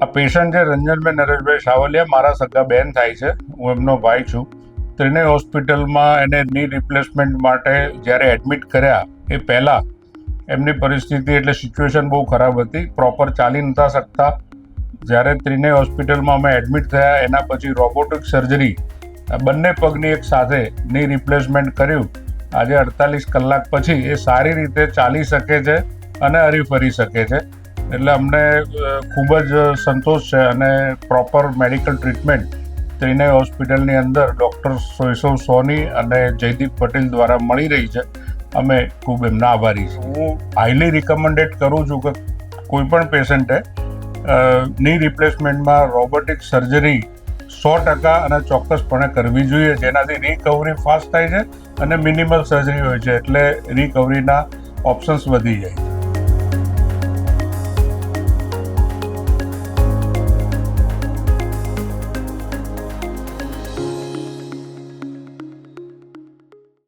આ પેશન્ટ છે રંજનભાઈ નરેશભાઈ સાવલિયા, મારા સગા બેન થાય છે, હું એમનો ભાઈ છું. ત્રિનય હોસ્પિટલમાં એને ની રિપ્લેસમેન્ટ માટે જ્યારે એડમિટ કર્યા એ પહેલાં એમની પરિસ્થિતિ એટલે સિચ્યુએશન બહુ ખરાબ હતી, પ્રોપર ચાલી નહોતા શકતા. જ્યારે ત્રિનય હોસ્પિટલમાં અમે એડમિટ થયા એના પછી રોબોટિક સર્જરી બંને પગની એક સાથે ની રિપ્લેસમેન્ટ કર્યું. આજે 48 કલાક પછી એ સારી રીતે ચાલી શકે છે અને હરીફરી શકે છે. એટલે અમને ખૂબ જ સંતોષ છે અને પ્રોપર મેડિકલ ટ્રીટમેન્ટ ત્રિનય હોસ્પિટલની અંદર ડૉક્ટર શૈશવ સોની અને જયદીપ પટેલ દ્વારા મળી રહી છે. અમે ખૂબ એમના આભારી છીએ. હું હાઈલી રિકમેન્ડેડ કરું છું કે કોઈ પણ પેશન્ટે ની રિપ્લેસમેન્ટમાં રોબોટિક સર્જરી 100% અને ચોક્કસપણે કરવી જોઈએ, જેનાથી રિકવરી ફાસ્ટ થાય છે અને મિનિમલ સર્જરી હોય છે એટલે રિકવરીના ઓપ્શન્સ વધી જાય.